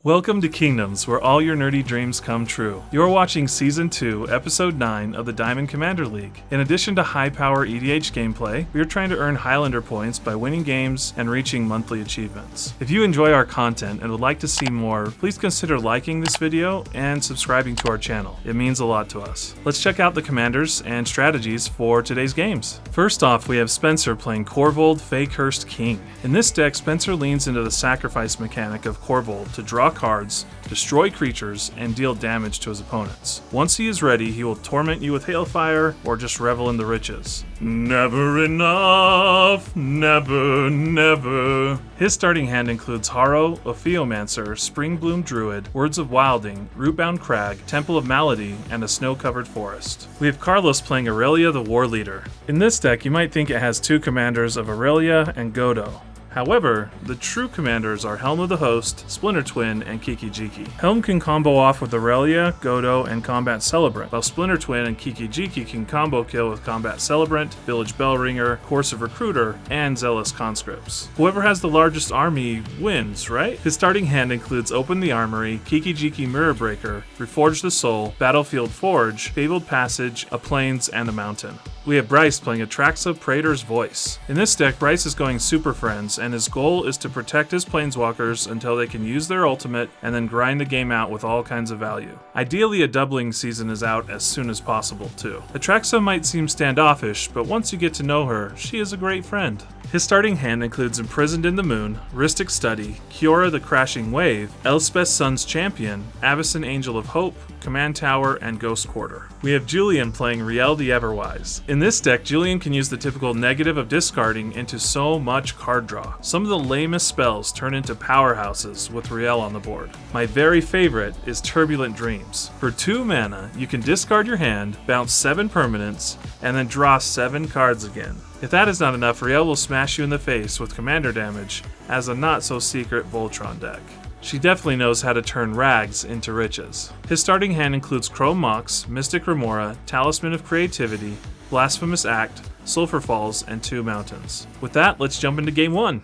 Welcome to Kingdoms, where all your nerdy dreams come true. You're watching Season 2, Episode 9 of the Diamond Commander League. In addition to high-power EDH gameplay, we are trying to earn Highlander points by winning games and reaching monthly achievements. If you enjoy our content and would like to see more, please consider liking this video and subscribing to our channel. It means a lot to us. Let's check out the commanders and strategies for today's games. First off, we have Spencer playing Korvold, Fae-Cursed King. In this deck, Spencer leans into the sacrifice mechanic of Korvold to draw cards, destroy creatures, and deal damage to his opponents. Once he is ready, he will torment you with Hailfire or just revel in the riches. Never enough, never, never. His starting hand includes Harrow, Ophiomancer, Springbloom Druid, Words of Wilding, Rootbound Crag, Temple of Malady, and a snow-covered forest. We have Carlos playing Aurelia the War Leader. In this deck, you might think it has two commanders of Aurelia and Godo. However, the true commanders are Helm of the Host, Splinter Twin, and Kiki-Jiki. Helm can combo off with Aurelia, Godo, and Combat Celebrant, while Splinter Twin and Kiki-Jiki can combo kill with Combat Celebrant, Village Bellringer, Course of Recruiter, and Zealous Conscripts. Whoever has the largest army wins, right? His starting hand includes Open the Armory, Kiki-Jiki Mirror Breaker, Reforge the Soul, Battlefield Forge, Fabled Passage, a Plains, and a Mountain. We have Bryce playing Atraxa Praetor's Voice. In this deck, Bryce is going Super Friends, and his goal is to protect his planeswalkers until they can use their ultimate and then grind the game out with all kinds of value. Ideally, a doubling season is out as soon as possible, too. Atraxa might seem standoffish, but once you get to know her, she is a great friend. His starting hand includes Imprisoned in the Moon, Rhystic Study, Kiora the Crashing Wave, Elspeth Sun's Champion, Avacyn Angel of Hope, Command Tower, and Ghost Quarter. We have Julian playing Rielle the Everwise. In this deck, Julian can use the typical negative of discarding into so much card draw. Some of the lamest spells turn into powerhouses with Rielle on the board. My very favorite is Turbulent Dreams. For 2 mana, you can discard your hand, bounce 7 permanents, and then draw 7 cards again. If that is not enough, Rielle will smash you in the face with commander damage as a not-so-secret Voltron deck. She definitely knows how to turn rags into riches. His starting hand includes Chrome Mox, Mystic Remora, Talisman of Creativity, Blasphemous Act, Sulphur Falls, and 2 mountains. With that, let's jump into Game 1.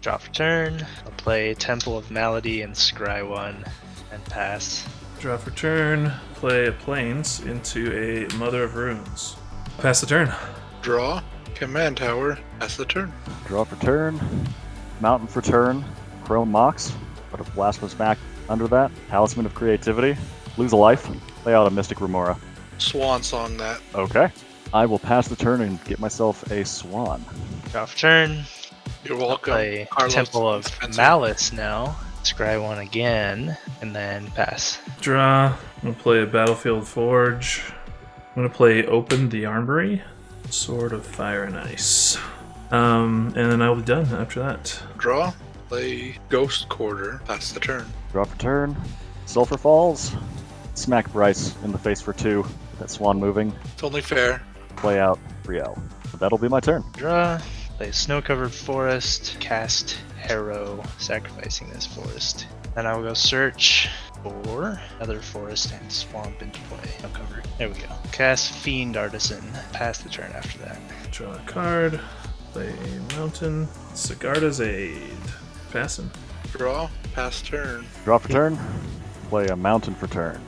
Draw for turn. I'll play Temple of Malady and Scry 1 and pass. Draw for turn, play a Plains into a Mother of Runes. Pass the turn. Draw, Command Tower, pass the turn. Draw for turn, Mountain for turn, Chrome Mox, put a Blasphemous back under that, Talisman of Creativity, lose a life, play out a Mystic Remora. Swan Song that. Okay. I will pass the turn and get myself a Swan. Draw for turn. You're welcome. Play Carlos Temple of Spencer. Malice now. Scry 1 again, and then pass. Draw. I'm going to play a Battlefield Forge. I'm going to play Open the Armory. Sword of Fire and Ice. And then I'll be done after that. Draw, play Ghost Quarter, pass the turn. Draw for turn, Sulphur Falls, smack Bryce in the face for 2, with that Swan moving, It's only fair. play out Rielle. But that'll be my turn. Draw. Play Snow-Covered Forest. Cast Harrow, sacrificing this forest. Then I will go search for another forest and swamp into play. No cover. There we go. Cast Fiend Artisan. Pass the turn after that. Draw a card. Play a Mountain. Sigarda's Aid. Passing. Draw, pass turn. Draw for turn, play a Mountain for turn.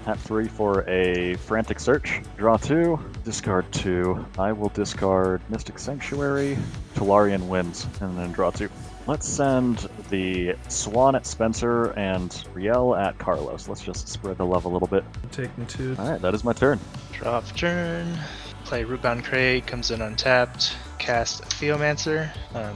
At 3 for a Frantic Search. Draw 2, discard 2. I will discard Mystic Sanctuary, Tolarian Winds, and then draw 2. Let's send the Swan at Spencer and Rielle at Carlos. Let's just spread the love a little bit. Taking 2. Alright, that is my turn. Draw for turn. Play Rootbound Crag, comes in untapped. Cast Theomancer.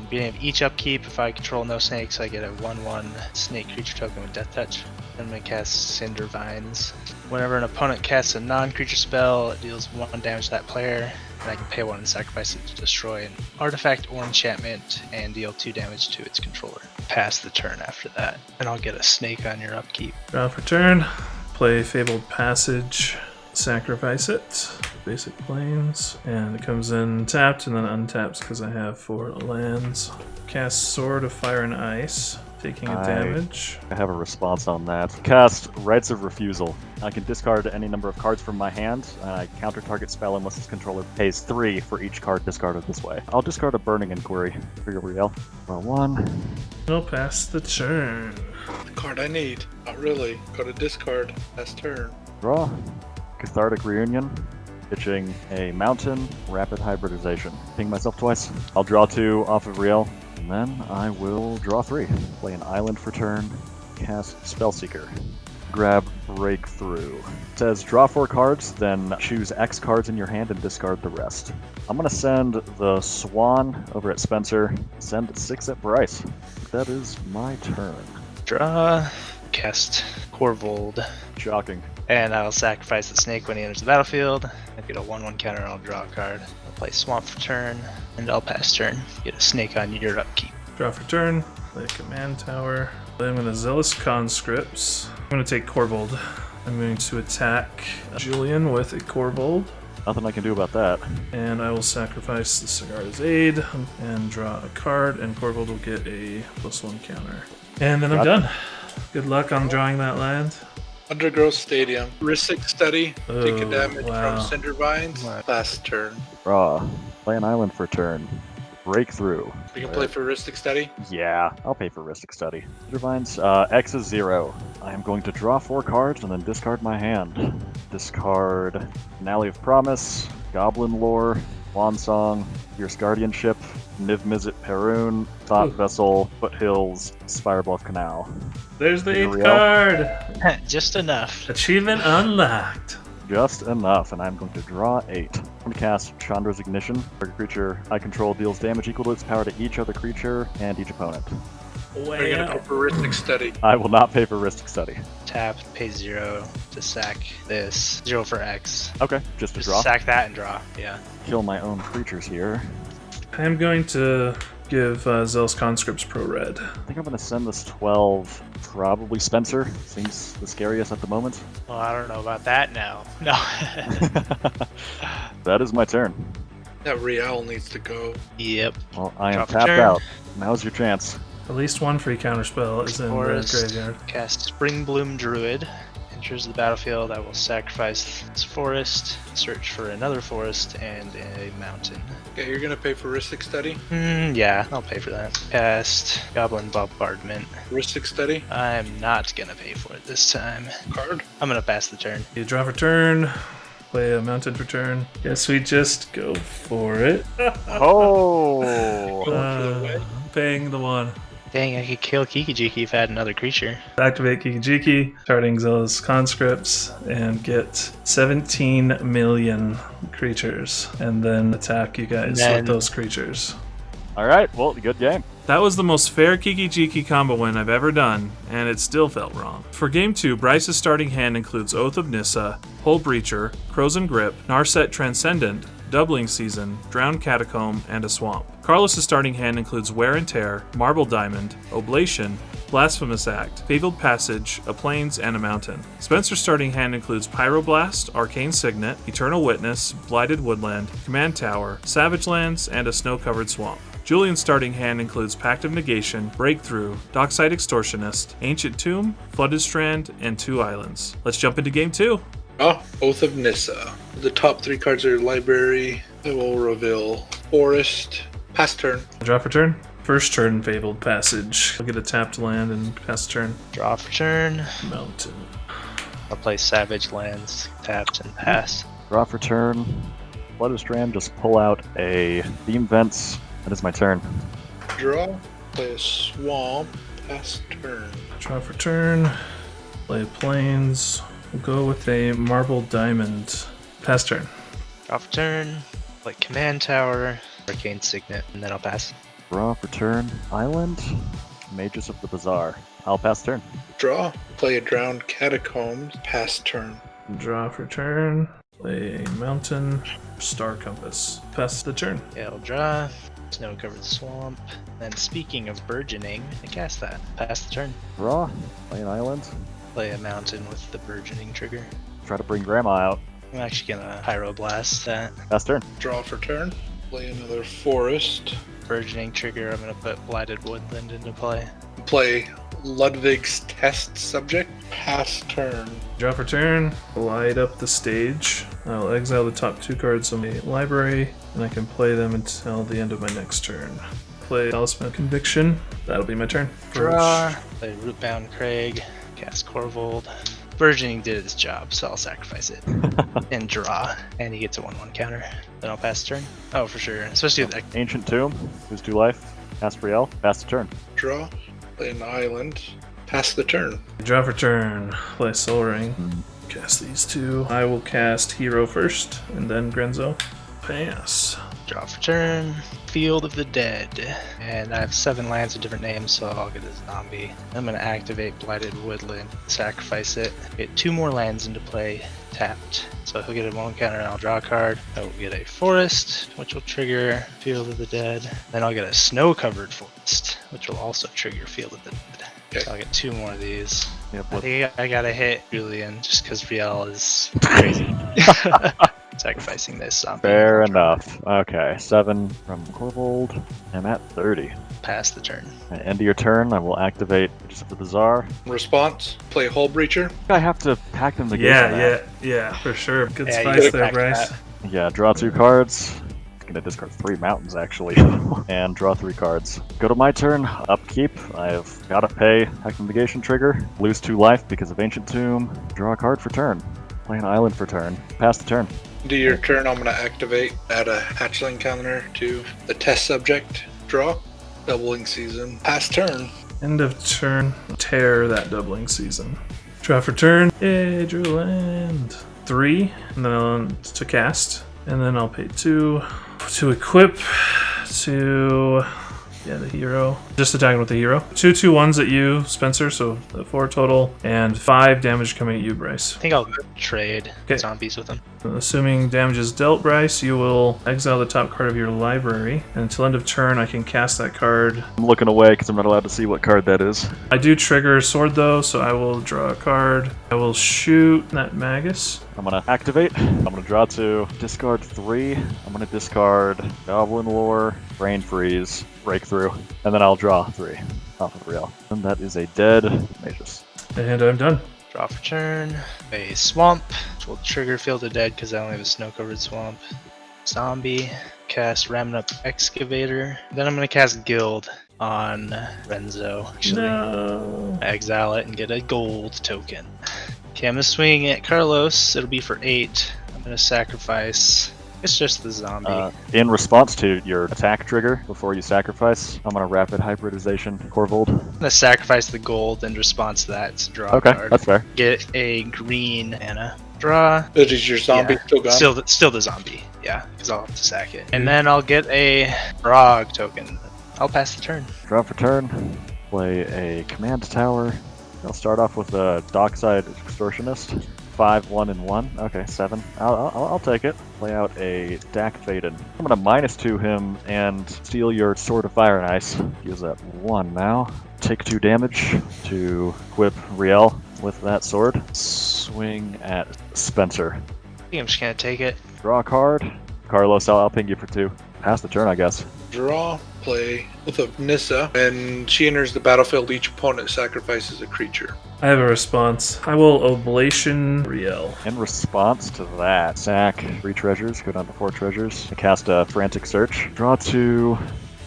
Beginning of each upkeep, if I control no snakes, I get a 1/1 snake creature token with Death Touch. I'm going to cast Cinder Vines. Whenever an opponent casts a non-creature spell, it deals 1 damage to that player, and I can pay 1 and sacrifice it to destroy an artifact or enchantment and deal 2 damage to its controller. Pass the turn after that, and I'll get a snake on your upkeep. Draw for turn. Play Fabled Passage. Sacrifice it. basic planes, and it comes in tapped and then untaps because I have 4 lands. Cast Sword of Fire and Ice, taking a damage. I have a response on that. Cast Rights of Refusal. I can discard any number of cards from my hand. I counter target spell unless its controller pays 3 for each card discarded this way. I'll discard a Burning Inquiry for your Rielle. Draw 1. I'll pass the turn. The card I need. Not really. Go to discard. Pass turn. Draw. Cathartic Reunion. Pitching a Mountain. Rapid Hybridization. Ping myself twice. I'll draw 2 off of Rielle. And then I will draw 3. Play an island for turn. Cast Spellseeker. Grab Breakthrough. It says draw 4 cards, then choose X cards in your hand and discard the rest. I'm going to send the Swan over at Spencer. Send 6 at Bryce. That is my turn. Draw. Cast Korvold. Shocking. And I'll sacrifice the snake when he enters the battlefield. I get a 1/1 counter and I'll draw a card. I'll play Swamp for turn, and I'll pass turn. Get a snake on your upkeep. Draw for turn, play a command tower. Then I'm going to Zealous Conscripts. I'm going to take Korvold. I'm going to attack Julian with a Korvold. Nothing I can do about that. And I will sacrifice the Sigarda's Aid and draw a card, and Korvold will get a +1 counter. And then I'm done. Good luck on drawing that land. Undergrowth Stadium. Rhystic Study. Take a damage wow. from Cinder Vines. Last turn. Draw. Play an island for turn. Breakthrough. We can play for Rhystic Study. Yeah, I'll pay for Rhystic Study. Divines, X is 0. I am going to draw 4 cards and then discard my hand. Discard Finale of Promise, Goblin Lore, Swan Song, Fierce Guardianship, Niv Mizzet Perun, Thought Vessel, Foothills, Spirebluff Canal. There's the Here 8th we card! Just enough. Achievement unlocked. Just enough, and I'm going to draw 8. I'm going to cast Chandra's Ignition. Target creature I control deals damage equal to its power to each other creature and each opponent. We're gonna go for Rhystic Study. I will not pay for Rhystic Study. Tap, pay 0 to sack this. 0 for X. Okay, just to Just draw. sack that and draw. Yeah. Kill my own creatures here. I'm going to give Zealous Conscripts Pro Red. I think I'm going to send this 12. Probably Spencer. Seems the scariest at the moment. Well, I don't know about that now. No. That is my turn. That Rielle needs to go. Yep. Well, I am Drop a tapped turn. out. Now's your chance. At least 1 free counterspell is in the Forest. graveyard. Cast Spring Bloom Druid. Enters the battlefield. I will sacrifice this forest, search for another forest, and a mountain. Okay, you're gonna pay for Rhystic Study. Yeah, I'll pay for that. Cast Goblin Bombardment. Rhystic Study. I'm not gonna pay for it this time. Card. I'm gonna pass the turn. You draw for turn, play a mountain for turn. Guess we just go for it. Oh! Paying the 1. Dang, I could kill Kiki-Jiki if I had another creature. Activate Kiki-Jiki, starting Zealous Conscripts, and get 17 million creatures, and then attack you guys with those creatures. Alright, well, good game. That was the most fair Kiki-Jiki combo win I've ever done, and it still felt wrong. For Game 2, Bryce's starting hand includes Oath of Nissa, Hull Breacher, Crows and Grip, Narset Transcendent, Doubling Season, Drowned Catacomb, and a Swamp. Carlos's starting hand includes Wear and Tear, Marble Diamond, Oblation, Blasphemous Act, Fabled Passage, a Plains, and a Mountain. Spencer's starting hand includes Pyroblast, Arcane Signet, Eternal Witness, Blighted Woodland, Command Tower, Savage Lands, and a Snow-Covered Swamp. Julian's starting hand includes Pact of Negation, Breakthrough, Dockside Extortionist, Ancient Tomb, Flooded Strand, and 2 islands. Let's jump into Game 2. Oath of Nissa. The top 3 cards of your library. I will reveal Forest. Pass turn. Draw for turn. First turn, Fabled Passage. I'll get a tapped land and pass turn. Draw for turn. Mountain. I'll play Savage Lands, tapped, and pass. Draw for turn. Flooded Strand, just pull out a Beam Vents. That is my turn. Draw. Play a Swamp. Pass turn. Draw for turn. Play a Plains. We'll go with a Marble Diamond. Pass turn. Draw for turn. Play Command Tower, Arcane Signet, and then I'll pass. Draw for turn. Island. Mages of the Bazaar. I'll pass turn. Draw. Play a Drowned Catacombs. Pass turn. Draw for turn. Play a Mountain. Star Compass. Pass the turn. Yeah, I'll draw. Snow-Covered Swamp. And speaking of burgeoning, I cast that. Pass the turn. Draw. Play an island. Play a mountain with the burgeoning trigger. Try to bring Grandma out. I'm actually gonna Pyroblast that. Pass turn. Draw for turn. Play another forest. Burgeoning trigger, I'm gonna put Blighted Woodland into play. Play Ludwig's test subject. Pass turn. Draw for turn, light up the stage. I'll exile the top 2 cards of my library, and I can play them until the end of my next turn. Play Talisman of Conviction. That'll be my turn. Draw. Play Rootbound Craig. Cast Korvold. Burgeoning did its job, so I'll sacrifice it. And draw. And he gets a 1/1 counter. Then I'll pass turn. Oh, for sure. Especially with Ancient Tomb. Who's 2 life? Cast Rielle. Pass the turn. Draw. Play an island. Pass the turn. Draw for turn, play Soul Ring. Cast these 2. I will cast Hero first, and then Grenzo. Pass. Draw for turn. Field of the Dead. And I have 7 lands with different names, so I'll get a zombie. I'm going to activate Blighted Woodland, sacrifice it, get 2 more lands into play, tapped. So he'll get a 1 counter and I'll draw a card. I will get a forest, which will trigger Field of the Dead. Then I'll get a snow-covered forest, which will also trigger Field of the Dead. Okay. So I'll get 2 more of these. Yep. I think I gotta hit Julian just because Rielle is crazy. Sacrificing this zombie. Fair enough. Okay, 7 from Korvold. I'm at 30. Pass the turn. At the end of your turn, I will activate Just of the Bazaar. Response. Play Hull Breacher. I have to pack them together. Yeah, for sure. Good Yeah, you spice gotta there, pack Bryce. that. Yeah, draw 2 cards. Gonna discard 3 mountains actually, and draw 3 cards. Go to my turn. Upkeep. I've got to pay Hex Negation trigger. Lose 2 life because of Ancient Tomb. Draw a card for turn. Play an island for turn. Pass the turn. Do your turn. I'm going to activate. Add a hatchling counter to the test subject. Draw. Doubling season. Pass turn. End of turn, tear that doubling season. Draw for turn. Yay, drew land. 3, and then I'll to cast. And then I'll pay 2 to equip to the hero. Just attacking with the hero. 2 2/1s at you, Spencer, so 4 total, and 5 damage coming at you, Bryce. I think I'll trade Okay. zombies with him. Assuming damage is dealt, Bryce, you will exile the top card of your library, and until end of turn, I can cast that card. I'm looking away because I'm not allowed to see what card that is. I do trigger sword though, so I will draw a card. I will shoot that Magus. I'm gonna activate. I'm gonna draw 2, discard 3. I'm gonna discard Goblin Lore, Brain Freeze, Breakthrough, and then I'll draw 3 off of Rielle. And that is a dead Magus. And I'm done. Draw for turn. A swamp, which will trigger Field of Dead because I only have a snow-covered swamp. Zombie. Cast Remnant Excavator. Then I'm going to cast Guild on Renzo. Actually, No. exile it and get a gold token. Okay, I'm going to swing at Carlos. It'll be for 8. I'm going to sacrifice. It's just the zombie. In response to your attack trigger before you sacrifice, I'm gonna rapid hybridization Korvold. I'm going to sacrifice the gold in response to that to draw Okay, a card. that's fair. Get a green mana. Draw. Is your zombie Yeah. still gone? Still the zombie, yeah, because I'll have to sack it. And then I'll get a frog token. I'll pass the turn. Draw for turn. Play a command tower. I'll start off with a Dockside Extortionist. 5, 1, and 1. Okay, 7. I'll take it. Play out a Dak Faden. I'm gonna -2 him and steal your Sword of Fire and Ice. Use that 1 now. Take 2 damage to equip Rielle with that sword. Swing at Spencer. I think I'm just gonna take it. Draw a card. Carlos, I'll ping you for 2. Pass the turn, I guess. Draw. Play with a Nissa. When she enters the battlefield, each opponent sacrifices a creature. I have a response. I will Oblation Rielle. In response to that, sack 3 treasures, go down to 4 treasures. Cast a Frantic Search. Draw 2,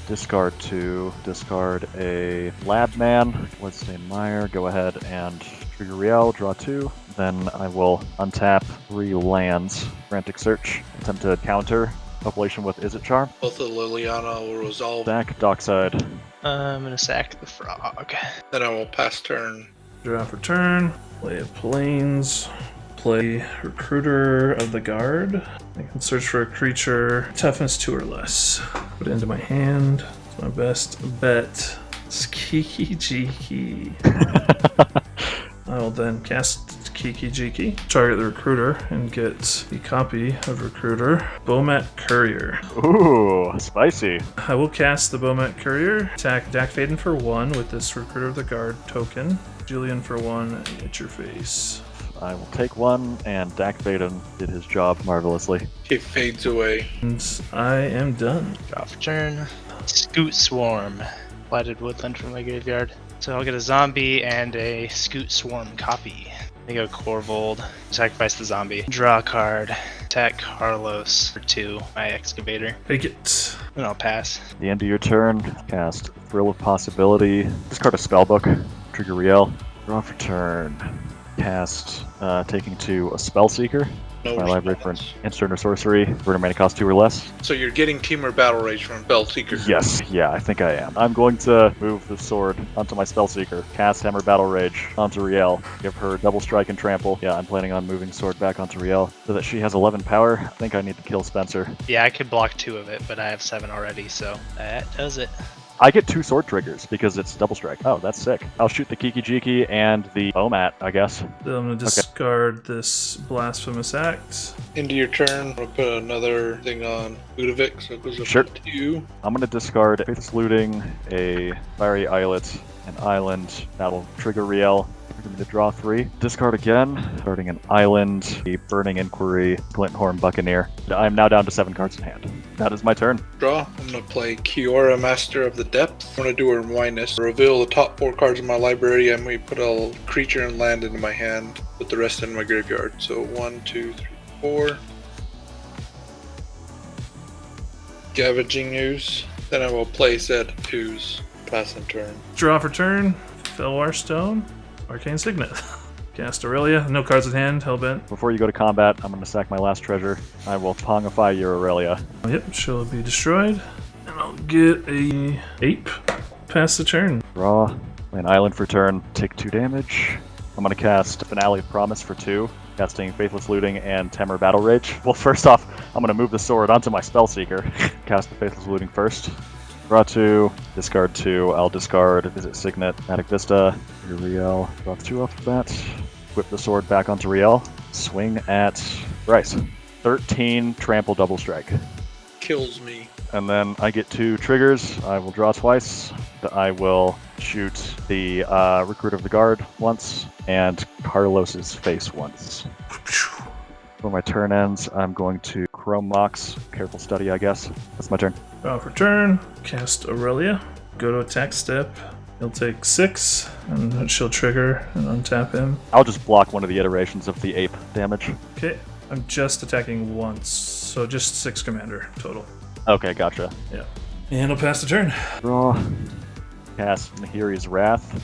discard 2, discard a Labman. Let's say Meyer. Go ahead and trigger Rielle, draw 2. Then I will untap 3 lands. Frantic Search. Attempt to counter Oblation with Is It Charm. Both of Liliana will resolve. Sack Dockside. I'm gonna sack the frog. Then I will pass turn. Draw for turn. Play a Plains. Play Recruiter of the Guard. I can search for a creature toughness 2 or less. Put it into my hand. It's my best bet. It's Kiki-Jiki. I will then cast Kiki-Jiki, target the Recruiter, and get a copy of Recruiter. Bomat Courier. Ooh, spicy. I will cast the Bomat Courier. Attack Dak Faden for 1 with this Recruiter of the Guard token. Julian for 1 at your face. I will take one, and Dak Baden did his job marvelously. He fades away. And I am done. Draw for turn. Scoot Swarm. Blighted Woodland from my graveyard. So I'll get a zombie and a Scoot Swarm copy. I go Korvold. Sacrifice the zombie. Draw a card. Attack Carlos for 2. My excavator. Take it. And I'll pass. At the end of your turn, cast Thrill of Possibility. Discard a spellbook. Trigger Rielle. Draw for turn. Cast taking 2 a Spellseeker. No My library for an response. instant or sorcery. Burn mana cost 2 or less. So you're getting Temur Battle Rage from Spellseeker. Yes, yeah, I think I am. I'm going to move the sword onto my Spellseeker. Cast Hammer Battle Rage onto Rielle. Give her double strike and trample. Yeah, I'm planning on moving sword back onto Rielle so that she has 11 power. I think I need to kill Spencer. Yeah, I could block 2 of it, but I have 7 already, so that does it. I get 2 sword triggers because it's double strike. Oh, that's sick. I'll shoot the Kiki-Jiki and the Bomat, I guess. So I'm going to discard this Blasphemous Act. Into your turn, I'm going to put another thing on Ludovic, so it goes up Sure. to 2. I'm going to discard Faithless Looting, a Fiery Islet, an Island. That'll trigger Rielle. We're going to draw 3. Discard again, starting an Island, a Burning Inquiry, Glinthorn Buccaneer. I'm now down to 7 cards in hand. That is my turn. Draw. I'm going to play Kiora, Master of the Depth. I'm going to do a minus. Reveal the top 4 cards in my library. I'm going to put a creature and land into my hand. Put the rest in my graveyard. So 1, 2, 3, 4. Scavenging Ooze. Then I will play set 2s. Pass in turn. Draw for turn. Felwar Stone. Arcane Signet. Cast Aurelia. No cards in hand. Hellbent. Before you go to combat, I'm going to sack my last treasure. I will Pongify your Aurelia. Yep, she'll be destroyed. And I'll get a ape. Pass the turn. Draw. Play an Island for turn. Take 2 damage. I'm going to cast Finale of Promise for 2. Casting Faithless Looting and Temur Battle Rage. Well, first off, I'm going to move the sword onto my Spellseeker. Cast the Faithless Looting first. Draw 2, discard 2, I'll discard Visit Signet, Attic Vista, Rielle, draw 2 off the bat, whip the sword back onto Rielle, swing at Bryce. 13, trample double strike. Kills me. And then I get 2 triggers, I will draw twice, I will shoot the Recruit of the Guard once, and Carlos's face once. When my turn ends, I'm going to Chrome Mox, careful study I guess. That's my turn. Draw for turn. Cast Aurelia. Go to attack step. He'll take 6, and she'll trigger and untap him. I'll just block one of the iterations of the ape damage. Okay, I'm just attacking once, so just 6 commander total. Okay, gotcha. Yeah. And I'll pass the turn. Draw. Cast Nahiri's Wrath,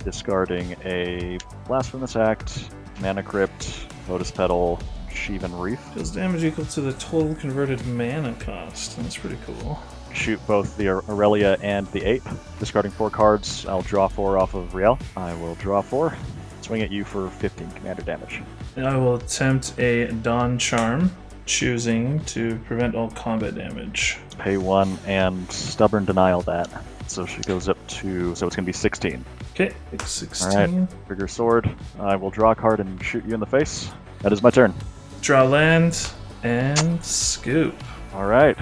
discarding a Blasphemous Act, Mana Crypt, Lotus Petal, Sheevan Reef. Deals damage equal to the total converted mana cost. That's pretty cool. Shoot both the Aurelia and the ape. Discarding 4 cards, I'll draw 4 off of Rielle. I will draw 4. Swing at you for 15 commander damage. And I will attempt a Dawn Charm, choosing to prevent all combat damage. Pay 1 and Stubborn Denial that. So she goes up to, so it's going to be 16. Okay, 16. Alright, trigger sword. I will draw a card and shoot you in the face. That is my turn. Draw land and scoop. Alright.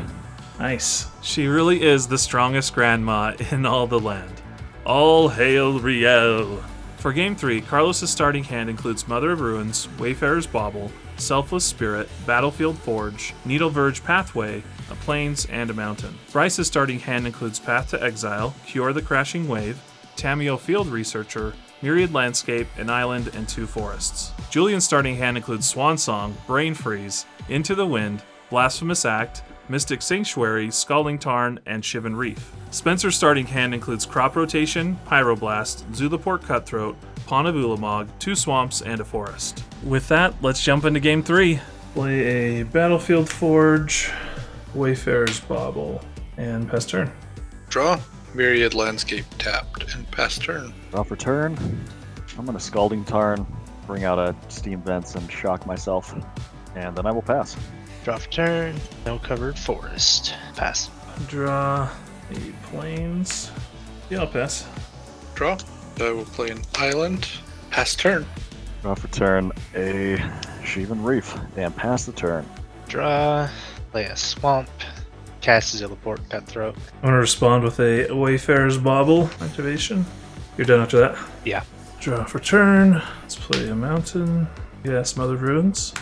Nice. She really is the strongest grandma in all the land. All hail Rielle. For Game 3, Carlos' starting hand includes Mother of Ruins, Wayfarer's Bauble, Selfless Spirit, Battlefield Forge, Needle Verge Pathway, a Plains, and a Mountain. Bryce's starting hand includes Path to Exile, Cure the Crashing Wave, Tameo Field Researcher, Myriad Landscape, an Island, and 2 Forests. Julian's starting hand includes Swan Song, Brain Freeze, Into the Wind, Blasphemous Act, Mystic Sanctuary, Scalding Tarn, and Shivan Reef. Spencer's starting hand includes Crop Rotation, Pyroblast, Zulaport Cutthroat, Pawn of Ulamog, 2 Swamps, and a Forest. With that, let's jump into Game 3. Play a Battlefield Forge, Wayfarer's Bauble, and pass turn. Draw. Myriad Landscape tapped and pass turn. Draw for turn. I'm going to Scalding Tarn, bring out a Steam Vents and shock myself, and then I will pass. Draw for turn. No covered forest. Pass. Draw a Plains. Yeah, I'll pass. Draw. I will play an Island. Pass turn. Draw for turn a Sheevan Reef, and pass the turn. Draw. Play a swamp. Cast Zulaport Cutthroat. I'm going to respond with a Wayfarer's Bauble activation. You're done after that? Yeah. Draw for turn. Let's play a Mountain. Yeah, Smothered Ruins.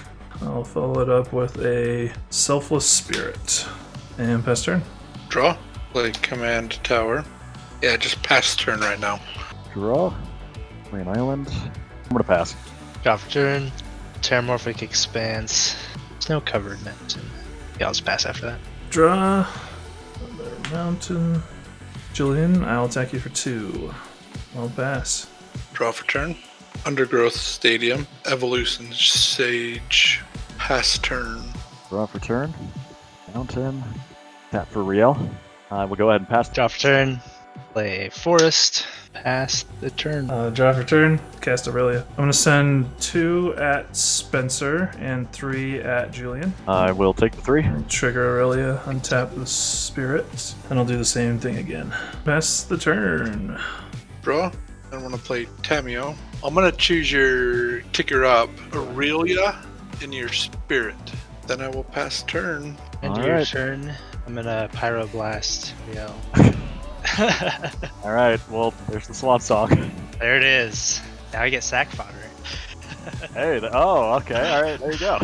I'll follow it up with a Selfless Spirit. And pass turn. Draw. Play Command Tower. Yeah, just pass turn right now. Draw. Play an island. I'm gonna pass. Draw for turn. Terramorphic Expanse. There's no covered mountain. Yeah, I'll just pass after that. Draw. Another mountain. Julian, I'll attack you for 2. I'll pass. Draw for turn. Undergrowth Stadium. Evolution Sage. Pass turn. Draw for turn. Mountain. Tap for Rielle. We'll go ahead and pass. Draw for turn. Play Forest. Pass the turn. Draw for turn. Cast Aurelia. I'm going to send 2 at Spencer and 3 at Julian. I will take the 3. Trigger Aurelia, untap the spirit, and I'll do the same thing again. Pass the turn. Draw. I want to play Tamio. I'm going to choose your ticker up, Aurelia, in your spirit. Then I will pass turn. End All your right. turn. I'm gonna Pyroblast Rielle. Alright, well, there's the swan song. There it is. Now I get sack fodder. Hey, okay, alright, there you go.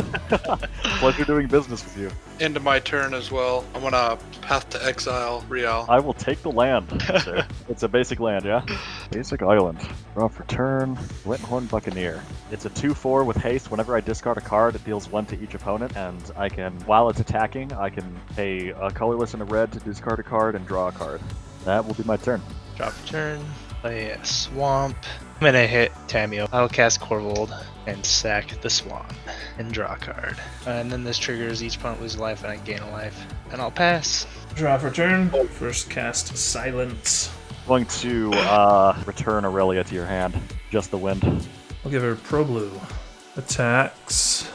Pleasure doing business with you. Into my turn as well. I'm going to Path to Exile, Rielle. I will take the land, sir. It's a basic land, yeah? Basic island. Draw for turn. Wettenhorn Buccaneer. It's a 2/4 with haste. Whenever I discard a card, it deals 1 to each opponent, and I can, while it's attacking, I can pay a colorless and a red to discard a card and draw a card. That will be my turn. Draw for turn. Play a Swamp. I'm gonna hit Tamio. I'll cast Korvold and sack the Swamp and draw a card. And then this triggers each opponent loses life and I gain a life. And I'll pass. Draw for turn. First cast Silence. Going to return Aurelia to your hand. Just the wind. I'll give her Pro Blue. Attacks.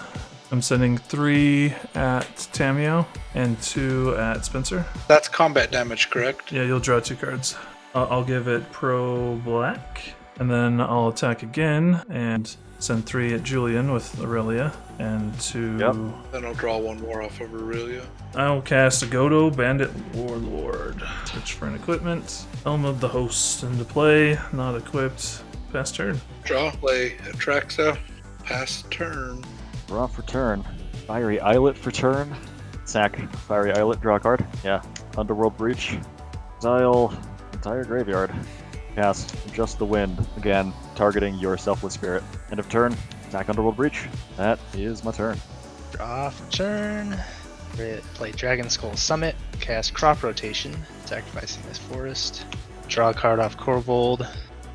I'm sending 3 at Tamio and 2 at Spencer. That's combat damage, correct? Yeah, you'll draw 2 cards. I'll give it Pro Black, and then I'll attack again and send 3 at Julian with Aurelia and 2. Yep. Then I'll draw 1 more off of Aurelia. I'll cast a Godo Bandit Warlord. Search for an equipment. Helm of the Host into play. Not equipped. Pass turn. Draw. Play Atraxa. Pass turn. Draw for turn. Fiery Islet for turn. Sack Fiery Islet, draw a card. Yeah. Underworld Breach. Exile entire graveyard. Cast Just the Wind. Again, targeting your Selfless Spirit. End of turn. Attack Underworld Breach. That is my turn. Draw for turn. Play Dragon Skull Summit. Cast Crop Rotation. Sacrificing this forest. Draw a card off Korvold.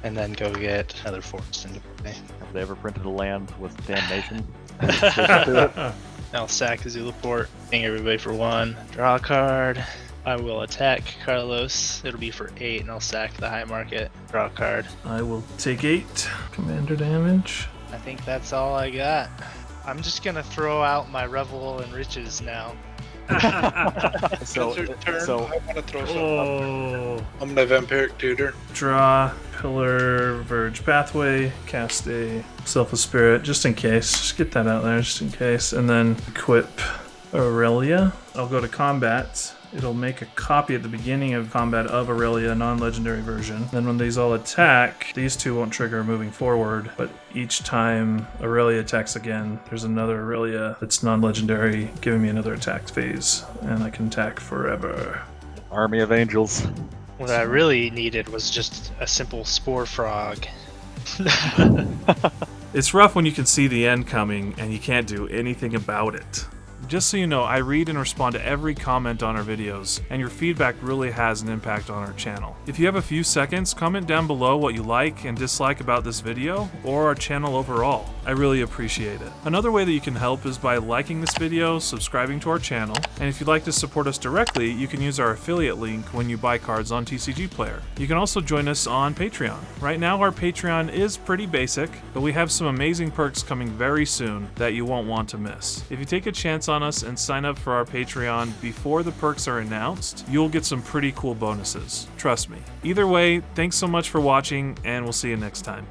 And then go get another forest into play. Have they ever printed a land with Damnation? I'll sack Zulaport. Ping everybody for 1. Draw a card. I will attack Carlos. It'll be for 8, and I'll sack the high market. Draw a card. I will take 8 commander damage. I think that's all I got. I'm just gonna throw out my Revel in Riches now. So, turn. I want to throw something Oh. I'm going to Vampiric Tutor. Draw Pillar Verge Pathway. Cast a Selfless Spirit just in case. Just get that out there just in case. And then equip Aurelia. I'll go to combat. It'll make a copy at the beginning of combat of Aurelia, non-legendary version. Then when these all attack, these 2 won't trigger moving forward, but each time Aurelia attacks again, there's another Aurelia that's non-legendary, giving me another attack phase, and I can attack forever. Army of Angels. What I really needed was just a simple Spore Frog. It's rough when you can see the end coming and you can't do anything about it. Just so you know, I read and respond to every comment on our videos, and your feedback really has an impact on our channel. If you have a few seconds, comment down below what you like and dislike about this video, or our channel overall. I really appreciate it. Another way that you can help is by liking this video, subscribing to our channel, and if you'd like to support us directly, you can use our affiliate link when you buy cards on TCG Player. You can also join us on Patreon. Right now our Patreon is pretty basic, but we have some amazing perks coming very soon that you won't want to miss. If you take a chance on us and sign up for our Patreon before the perks are announced, you'll get some pretty cool bonuses. Trust me. Either way, thanks so much for watching, and we'll see you next time.